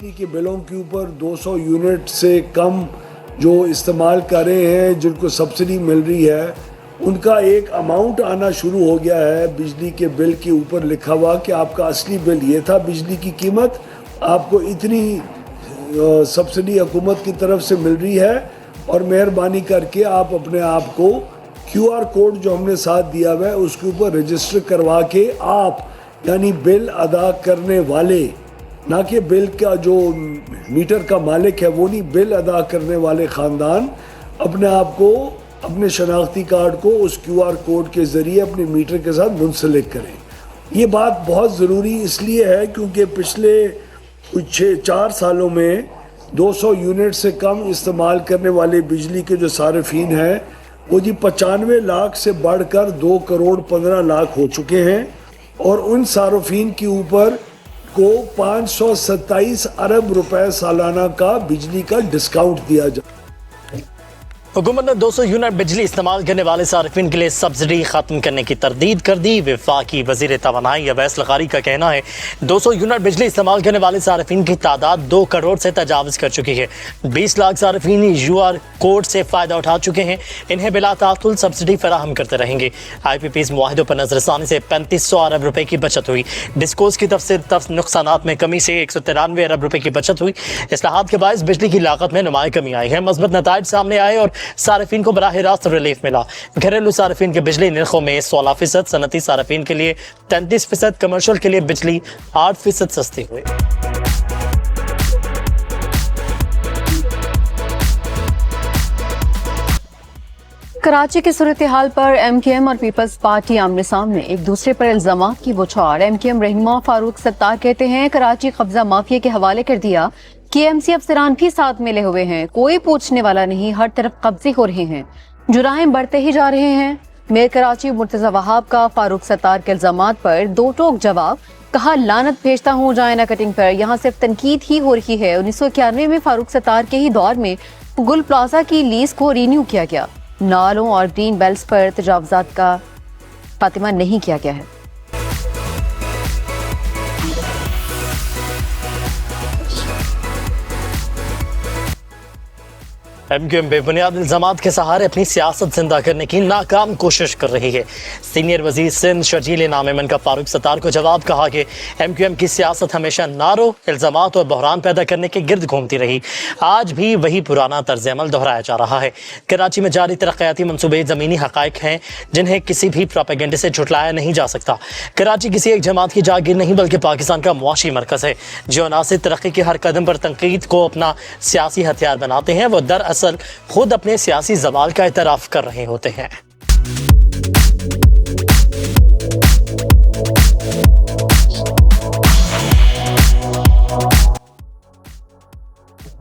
बिजली के बिलों के ऊपर 200 यूनिट से कम जो इस्तेमाल कर रहे हैं, जिनको सब्सिडी मिल रही है, उनका एक अमाउंट आना शुरू हो गया है बिजली के बिल के ऊपर लिखा हुआ कि आपका असली बिल ये था, बिजली की कीमत आपको इतनी सब्सिडी हुकूमत की तरफ से मिल रही है, और मेहरबानी करके आप अपने आप को QR कोड जो हमने साथ दिया हुआ है उसके ऊपर रजिस्टर करवा के आप यानी बिल अदा करने वाले, ना कि बिल का जो मीटर का मालिक है वो नहीं, बिल अदा करने वाले ख़ानदान अपने आप को, अपने शनाख्ती कार्ड को उस QR कोड के ज़रिए अपने मीटर के साथ मुंसलिक करें। ये बात बहुत ज़रूरी इसलिए है क्योंकि पिछले कुछ 4 सालों में 200 यूनिट से कम इस्तेमाल करने वाले बिजली के जो सारिफीन हैं वो जी 95 लाख से बढ़कर 2 करोड़ 15 लाख हो चुके हैं, और उन सारिफीन के ऊपर को 527 अरब रुपए सालाना का बिजली का डिस्काउंट दिया जाए। हुकूमत ने 200 यूनिट बिजली इस्तेमाल करने वाले सार्फिन के लिए सब्सिडी खत्म करने की तरदीद कर दी। वफाकी वज़ीर तवानाई अवैस लग़ारी का कहना है 200 यूनिट बिजली इस्तेमाल करने वाले सार्फिन की तादाद 2 करोड़ से तजावज़ कर चुकी है। 20 लाख सार्फिन QR कोड से फ़ायदा उठा चुके हैं। इन्हें बिला तातुल सब्सिडी फराहम करते रहेंगे। IPPs मुआहिदों पर नजरसानी से 3500 अरब रुपए की बचत हुई। डिस्कोस की तरफ से नुकसानात में कमी से 193 अरब रुपए की बचत हुई। इस्लाहात के बायस बिजली की लागत में नुमाई कमी आई है। मज़बूत नताइज सामने आए और सार्फिन को बराह रास्त रिलीफ मिला। घरेलू सार्फिन के बिजली निर्खों में 16%, सनती सार्फिन के लिए 33%, कमर्शियल के लिए बिजली 8% सस्ती हुई। कराची की सूरत हाल पर MKM और पीपल्स पार्टी आमने सामने, एक दूसरे पर इल्जामात की बौछार। MKM रहनुमा फारूक सत्तार कहते हैं कराची कब्जा माफिया के हवाले कर दिया। KMC अफसरान भी साथ मिले हुए हैं, कोई पूछने वाला नहीं, हर तरफ कब्जे हो रहे हैं, जुराइम बढ़ते ही जा रहे हैं। मेयर कराची मुर्तजा वहाब का फारूक सत्तार के इल्जामात पर दो टोक जवाब। कहा लानत भेजता हूँ जायना कटिंग पर, यहाँ सिर्फ तनकीद ही हो रही है। 1991 में फारूक सत्तार के ही दौर में गुल प्लाजा की लीज को रीन्यू किया गया। नालों और ग्रीन बेल्ट्स पर तजावजात का खात्मा नहीं किया गया है। MKM बेबुनियाद इल्जामात के सहारे अपनी सियासत जिंदा करने की नाकाम कोशिश कर रही है। सीनियर वजीर सिंध शर्जील नामेमन का फारूक सत्तार को जवाब, कहा कि MKM की सियासत हमेशा नारों, इल्जामात और बहरान पैदा करने के गिर्द घूमती रही। आज भी वही पुराना तर्ज अमल दोहराया जा रहा है। कराची में जारी तरक्याती मनसूबे ज़मीनी हक़ाइक़ हैं जिन्हें किसी भी प्रोपेगेंडे से झुटलाया नहीं जा सकता। कराची किसी एक जमात की जागीर नहीं बल्कि पाकिस्तान का मुआशी मरकज़ है। जो नासिर तरक्की के हर कदम पर तनकीद को अपना सियासी हथियार बनाते हैं वो दरअसल खुद अपने सियासी ज़वाल का एतराफ़ कर रहे होते हैं।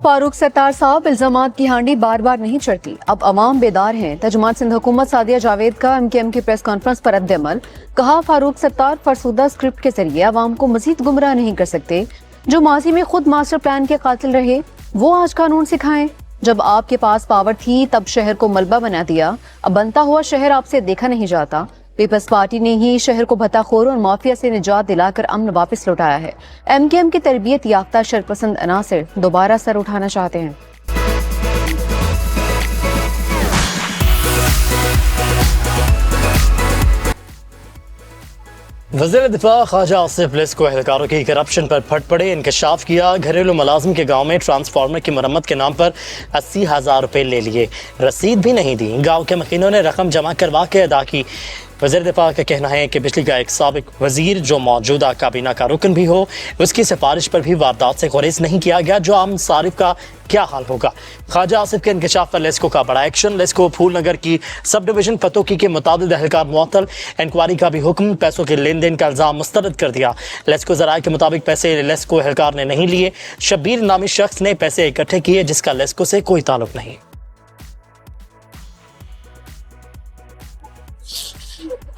फारूक सत्तार साहब, इल्जामात की हांडी बार बार नहीं चढ़ती, अब अवाम बेदार हैं। तर्जुमान सिंध हुकूमत सादिया जावेद का MKM की प्रेस कॉन्फ्रेंस पर रद्द-ए-अमल। कहा फारूक सत्तार फरसूदा स्क्रिप्ट के जरिए अवाम को मजीद गुमराह नहीं कर सकते। जो माजी में खुद मास्टर प्लान के कातिल रहे वो आज कानून सिखाएं। जब आपके पास पावर थी तब शहर को मलबा बना दिया, अब बनता हुआ शहर आपसे देखा नहीं जाता। पीपल्स पार्टी ने ही शहर को भत्ताखोरों और माफिया से निजात दिलाकर अमन वापस लौटाया है। MKM की तरबियत याफ्ता शरपसंद अनासिर दोबारा सर उठाना चाहते हैं। वज़ीर दिफा ख्वाजा आसिफ लिस को एहलकारों की करप्शन पर फट पड़े, इंकशाफ किया। घरेलू मुलाजिम के गांव में ट्रांसफार्मर की मरम्मत के नाम पर 80,000 रुपए ले लिए, रसीद भी नहीं दी। गांव के मकीनों ने रकम जमा करवा के अदा की। वज़ीर दिफा का कहना है कि बिजली का एक साबिक वज़ीर जो मौजूदा काबीना का रुकन भी हो, उसकी सिफारिश पर भी वारदात से गुरेज नहीं किया गया। जो आम सारिफ का क्या हाल होगा। ख्वाजा आसिफ के इंकशाफ पर लेस्को का बड़ा एक्शन। लेस्को फूल नगर की सब डिवीजन फतोकी के मुताबिक एहलकार मुअत्तल, इंक्वायरी का भी हुक्म, पैसों के लेन देन का इल्जाम मुस्तरद कर दिया। लेस्को ज़राए के मुताबिक पैसे लेस्को एहलकार ने नहीं लिए, शब्बीर नामी शख्स ने पैसे इकट्ठे किए जिसका लेस्को से कोई ताल्लुक नहीं।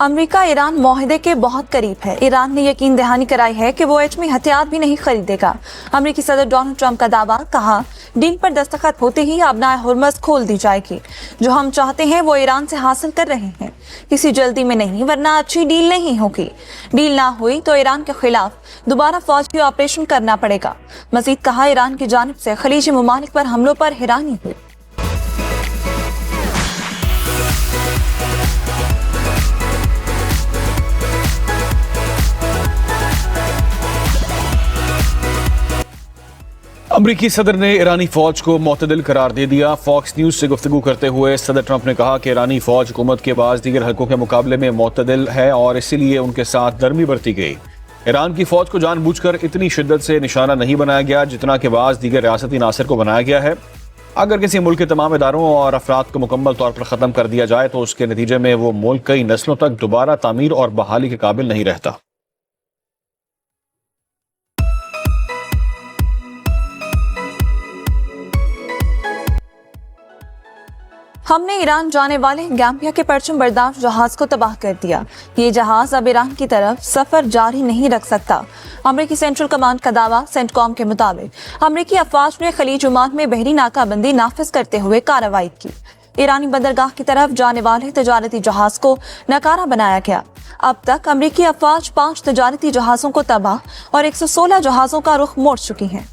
अमेरिका ईरान मुआहदे के बहुत करीब है। ईरान ने यकीन दहानी कराई है कि वो एटमी हथियार भी नहीं खरीदेगा। अमेरिकी सदर डोनाल्ड ट्रंप का दावा, कहा डील पर दस्तखत होते ही अबनाए हुर्मस खोल दी जाएगी। जो हम चाहते हैं वो ईरान से हासिल कर रहे हैं, किसी जल्दी में नहीं, वरना अच्छी डील नहीं होगी। डील ना हुई तो ईरान के खिलाफ दोबारा फौजी ऑपरेशन करना पड़ेगा। मजीद कहा, ईरान की जानिब से खलीजी ममालिक पर हमलों पर हैरानी हुई। अमरीकी सदर ने ईरानी फौज को मोतदिल करार दे दिया। फॉक्स न्यूज से गुफ्तगू करते हुए सदर ट्रंप ने कहा कि ईरानी फौज हुकूमत के बाद दीगर हलकों के मुकाबले में मोतदिल है और इसीलिए उनके साथ नरमी बरती गई। ईरान की फौज को जानबूझकर इतनी शिद्दत से निशाना नहीं बनाया गया जितना के बाद दीगर रियासती नासिर को बनाया गया है। अगर किसी मुल्क के तमाम इदारों और अफराद को मुकम्मल तौर पर ख़त्म कर दिया जाए तो उसके नतीजे में वो मुल्क कई नस्लों तक दोबारा तामीर और बहाली के काबिल नहीं रहता। हमने ईरान जाने वाले गैम्बिया के परचम बरदार जहाज को तबाह कर दिया। ये जहाज अब ईरान की तरफ सफर जारी नहीं रख सकता। अमरीकी सेंट्रल कमांड का दावा। सेंटकॉम के मुताबिक अमरीकी अफवाज ने खलीज ओमान में बहरी नाकाबंदी नाफिज करते हुए कार्रवाई की। ईरानी बंदरगाह की तरफ जाने वाले तजारती जहाज को नकारा बनाया गया। अब तक अमरीकी अफवाज 5 तजारती जहाजों को तबाह और 116 जहाजों का रुख मोड़ चुकी हैं।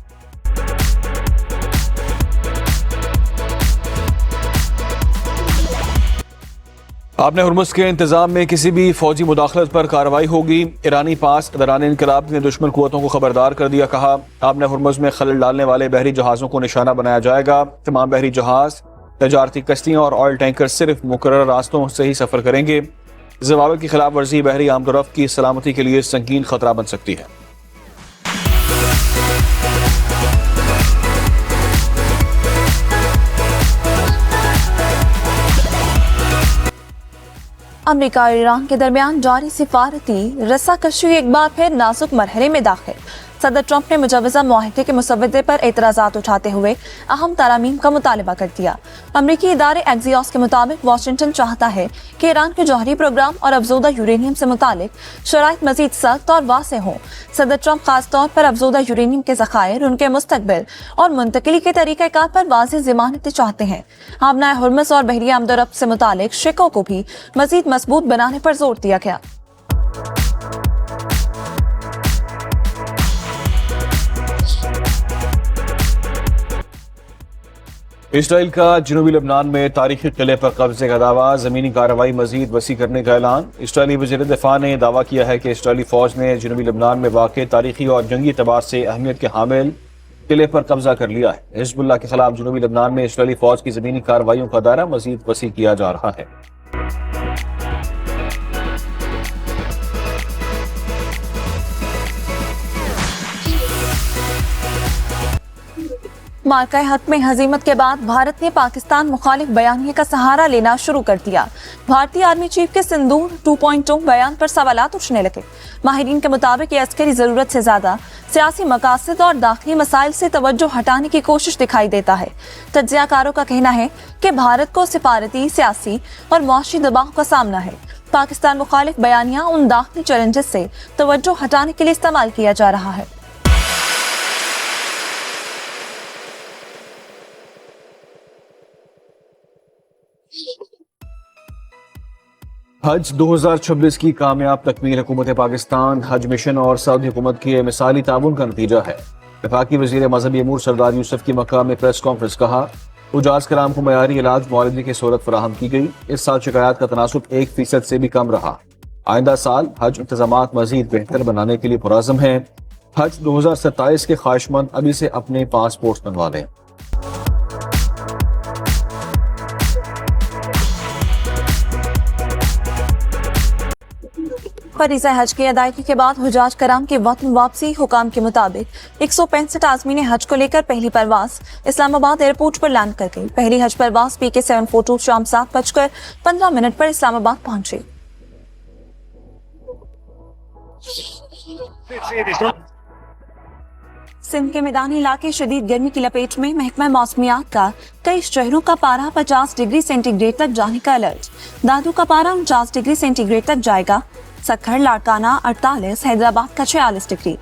आपने हुर्मुस के इंतजाम में किसी भी फौजी मुदाखलत पर कार्रवाई होगी। ईरानी पास दौरान इनकलाब ने दुश्मन कुव्वतों को खबरदार कर दिया। कहा, आपने हुर्मुस में खलल डालने वाले बहरी जहाज़ों को निशाना बनाया जाएगा। तमाम बहरी जहाज, तजारती कश्तियाँ और ऑयल टैंकर सिर्फ मुकर्रर रास्तों से ही सफर करेंगे। ज़वाबित की खिलाफ वर्जी बहरी आमदोरफ्त की सलामती के लिए संगीन खतरा बन सकती है। अमेरिका और ईरान के दरमियान जारी सिफारती रस्साकशी एक बार फिर नाजुक मरहले में दाखिल। सदर ट्रंप ने मुजवजा मुआहदे के मुसव्वदे पर एतराज़ात उठाते हुए अहम तरामीम का मुतालबा कर दिया। अमरीकी इदारे एक्सियोस के मुताबिक वाशिंगटन चाहता है कि ईरान के जौहरी प्रोग्राम और अफजोदा यूरेनियम से मुतालिक शराइत मजीद सख्त और वाज़ेह हों। सदर ट्रंप खास तौर पर अफजोदा यूरेनियम के ज़खायर, उनके मुस्तकबिल और मुंतकिली के तरीक़ाकार पर वाज़ेह ज़मानतें चाहते हैं। आबनाए हुर्मुस और बहरी आमदोरफ्त से मुतालिक शिकों को भी मजीद मजबूत बनाने पर जोर दिया गया। इसराइल का जनूबी लबनान में तारीखी किले पर कब्जे का दावा। ज़मीनी कार्रवाई मजीद वसी करने का ऐलान। इसराइली वज़ीर दिफा ने दावा किया है कि इसराइली फ़ौज ने जनूबी लबनान में वाक़ तारीखी और जंगी एतबार से अहमियत के हामिल किले पर कब्जा कर लिया है। हिज़्बुल्लाह के खिलाफ जनूबी लबनान में इसराइली फ़ौज की ज़मीनी कार्रवाइयों का दायरा मजीद वसी किया जा रहा है। मार्का हक में हजीमत के बाद भारत ने पाकिस्तान मुखालिफ बयानिए का सहारा लेना शुरू कर दिया। भारतीय आर्मी चीफ के सिंदूर 2.2 बयान पर सवालात उठने लगे। माहिरीन के मुताबिक ये अस्करी जरूरत से ज्यादा सियासी मकासद और दाखिली मसाइल से तवज्जो हटाने की कोशिश दिखाई देता है। तज्जियाकारों का कहना है कि भारत को सिफारती, सियासी और मुआशी दबाव का सामना है। पाकिस्तान मुखालिफ बयानिया उन दाखिली चैलेंजेस से तवज्जो हटाने के लिए इस्तेमाल किया जा रहा है। हज 2026 की कामयाब तकमील हुकूमत पाकिस्तान, हज मिशन और सऊदी हुकूमत के मिसाली ताउन का नतीजा है। वफाकी वज़ीर मजहबी अमूर सरदार यूसुफ की मक्का में प्रेस कॉन्फ्रेंस। कहा, उजाज कराम को मयारी इलाज मुआलजे की सहूलत फराहम की गई। इस साल शिकायत का तनासुब 1% से भी कम रहा। आइंदा साल हज इंतजामात मजीद बेहतर बनाने के लिए पुराज़म है। हज 2027 के ख्वाहिशमंद अभी से अपने पासपोर्ट बनवा लें। फरीज़ा हज की अदायगी के बाद हुजाज कराम की वतन वापसी। हुकाम के मुताबिक 165 आज़मीन हज को लेकर पहली परवाज इस्लामाबाद एयरपोर्ट पर लैंड कर गई। पहली हज परवाज PK 742 शाम 7:15 पर इस्लामाबाद पहुंची। सिंध के मैदानी इलाके शदीद गर्मी की लपेट में। महकमा मौसमियात का कई शहरों का पारा 50 डिग्री सेंटीग्रेड तक जाने का अलर्ट। दादू का पारा 49 डिग्री सेंटीग्रेड तक जाएगा। सक्खर, लाड़काना 48, हैदराबाद का 46 डिग्री।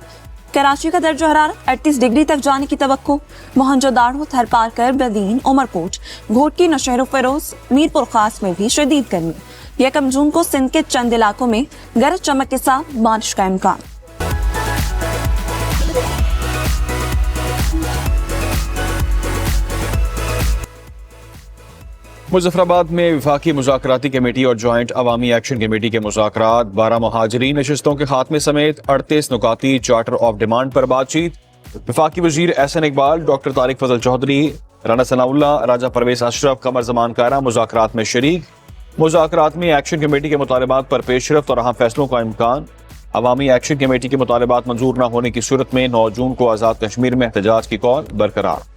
कराची का दर्जा हरारत 38 डिग्री तक जाने की तवक्को। मोहनजोदाड़ो, थरपारकर, बदीन, उमरकोट, घोटकी, नौशहर फिरोज, मीरपुर खास में भी शदीद गर्मी। 1 जून को सिंध के चंद इलाकों में गरज चमक के साथ बारिश का इम्कान। मुजफ्फराबाद में वफाकी मुज़ाकराती कमेटी और जॉइंट अवामी एक्शन कमेटी के मुज़ाकरात, 12 महाजरीन नशिस्तों के खात्मे समेत 38 नुकाती चार्टर ऑफ डिमांड पर बातचीत। वफाकी वजीर एहसन इकबाल, डॉक्टर तारिक फजल चौधरी, राना सनाउल्लाह, राजा परवेज अशरफ, कमर जमान कारा मुज़ाकरात में शरीक। मुज़ाकरात में एक्शन कमेटी के मुतालबात पर पेशरफ्त और अहम फैसलों का इम्कान। अवामी एक्शन कमेटी के मुतालबात मंजूर न होने की सूरत में 9 जून को आज़ाद कश्मीर में एहतजाज की कॉल बरकरार।